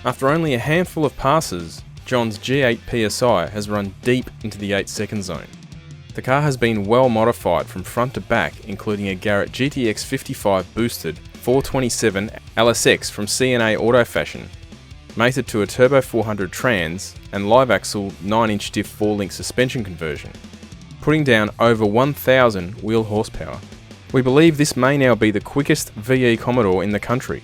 After only a handful of passes, John's G8 PSI has run deep into the 8-second zone. The car has been well modified from front to back, including a Garrett GTX55 boosted 427 LSX from C&A Auto Fashion, mated to a Turbo 400 trans and live axle 9-inch diff 4-link suspension conversion, putting down over 1,000 wheel horsepower. We believe this may now be the quickest VE Commodore in the country.